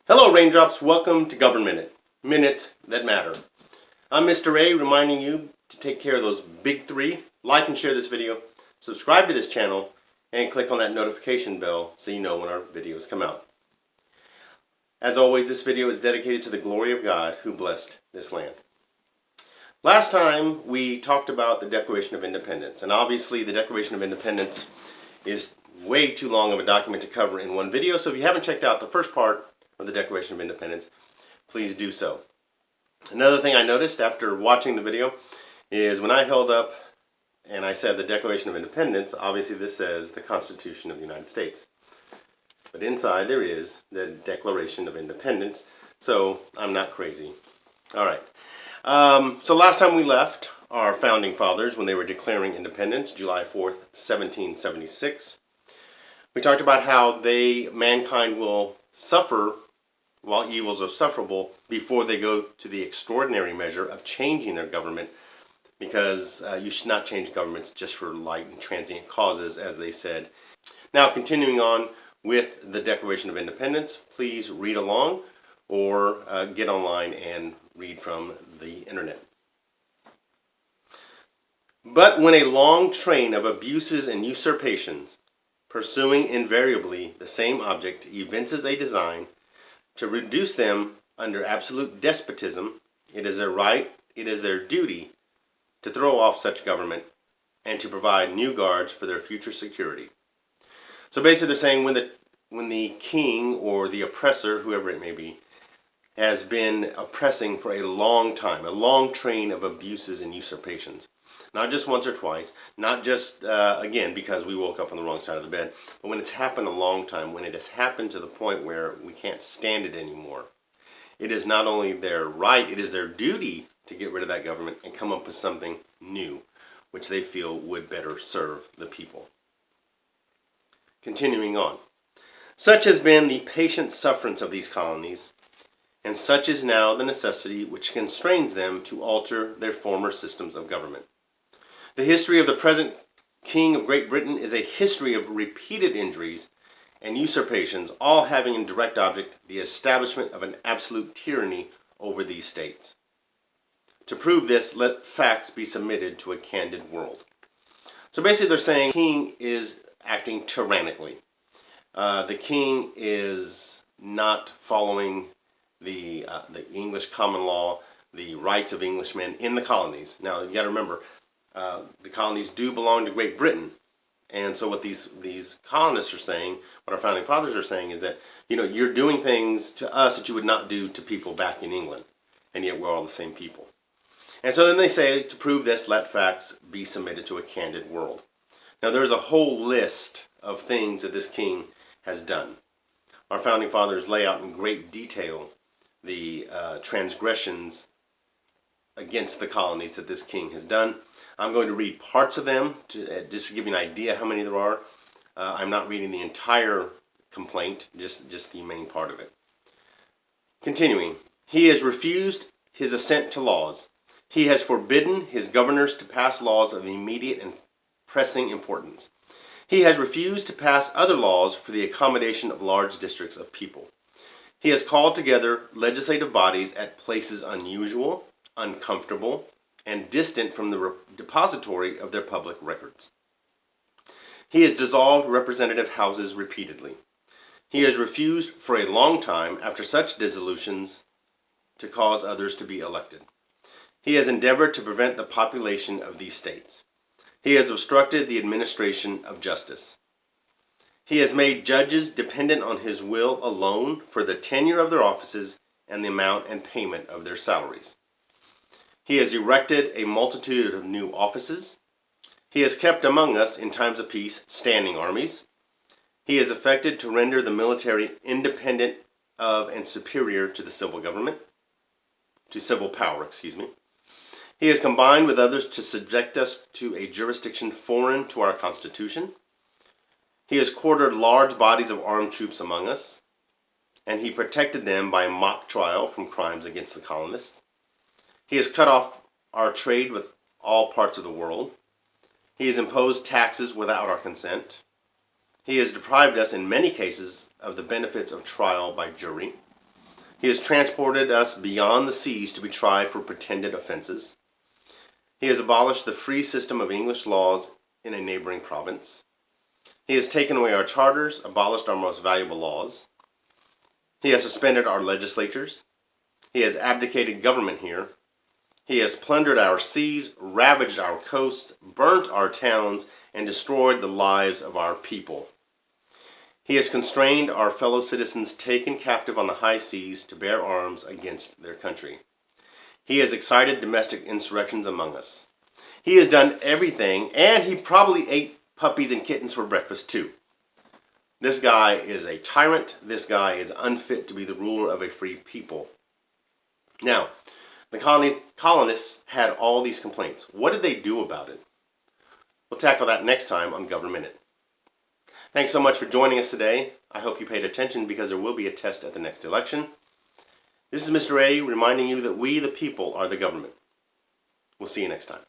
Hello Raindrops, welcome to Govern Minute, Minutes That Matter. I'm Mr. A reminding you to take care of those big three, like and share this video, subscribe to this channel, and click on that notification bell so you know when our videos come out. As always, this video is dedicated to the glory of God who blessed this land. Last time we talked about the Declaration of Independence, and obviously the Declaration of Independence is way too long of a document to cover in one video, so if you haven't checked out the first part of the Declaration of Independence, please do so. Another thing I noticed after watching the video is when I held up and I said the Declaration of Independence, obviously this says the Constitution of the United States. But inside there is the Declaration of Independence, so I'm not crazy. Alright, so last time we left our founding fathers when they were declaring independence, July 4th, 1776. We talked about how mankind will suffer while evils are sufferable before they go to the extraordinary measure of changing their government, because you should not change governments just for light and transient causes, as they said. Now, continuing on with the Declaration of Independence, please read along or get online and read from the internet. But when a long train of abuses and usurpations, pursuing invariably the same object, evinces a design to reduce them under absolute despotism, it is their right, it is their duty to throw off such government and to provide new guards for their future security. So basically they're saying when the king or the oppressor, whoever it may be, has been oppressing for a long time, a long train of abuses and usurpations. Not just once or twice, not just, again, because we woke up on the wrong side of the bed, but when it's happened a long time, when it has happened to the point where we can't stand it anymore, it is not only their right, it is their duty to get rid of that government and come up with something new, which they feel would better serve the people. Continuing on. Such has been the patient sufferance of these colonies, and such is now the necessity which constrains them to alter their former systems of government. The history of the present King of Great Britain is a history of repeated injuries and usurpations, all having in direct object the establishment of an absolute tyranny over these states. To prove this, let facts be submitted to a candid world. So basically they're saying the king is acting tyrannically. The king is not following the English common law, the rights of Englishmen in the colonies. Now, you got to remember, the colonies do belong to Great Britain, and so what these colonists are saying, what our founding fathers are saying, is that you're doing things to us that you would not do to people back in England, and yet we're all the same people. And so then they say, to prove this, let facts be submitted to a candid world. Now, there's a whole list of things that this king has done. Our founding fathers lay out in great detail the transgressions against the colonies that this king has done. I'm going to read parts of them just to give you an idea how many there are. I'm not reading the entire complaint, just the main part of it. Continuing, he has refused his assent to laws. He has forbidden his governors to pass laws of immediate and pressing importance. He has refused to pass other laws for the accommodation of large districts of people. He has called together legislative bodies at places unusual, uncomfortable, and distant from the depository of their public records. He has dissolved representative houses repeatedly. He has refused for a long time, after such dissolutions, to cause others to be elected. He has endeavored to prevent the population of these states. He has obstructed the administration of justice. He has made judges dependent on his will alone for the tenure of their offices and the amount and payment of their salaries. He has erected a multitude of new offices. He has kept among us, in times of peace, standing armies. He has effected to render the military independent of and superior to the civil government, to civil power, He has combined with others to subject us to a jurisdiction foreign to our Constitution. He has quartered large bodies of armed troops among us, and he protected them by mock trial from crimes against the colonists. He has cut off our trade with all parts of the world. He has imposed taxes without our consent. He has deprived us in many cases of the benefits of trial by jury. He has transported us beyond the seas to be tried for pretended offenses. He has abolished the free system of English laws in a neighboring province. He has taken away our charters, abolished our most valuable laws. He has suspended our legislatures. He has abdicated government here. He has plundered our seas, ravaged our coasts, burnt our towns, and destroyed the lives of our people. He has constrained our fellow citizens taken captive on the high seas to bear arms against their country. He has excited domestic insurrections among us. He has done everything, and he probably ate puppies and kittens for breakfast too. This guy is a tyrant. This guy is unfit to be the ruler of a free people. Now, the colonists had all these complaints. What did they do about it? We'll tackle that next time on Governor Minute. Thanks so much for joining us today. I hope you paid attention because there will be a test at the next election. This is Mr. A reminding you that we, the people, are the government. We'll see you next time.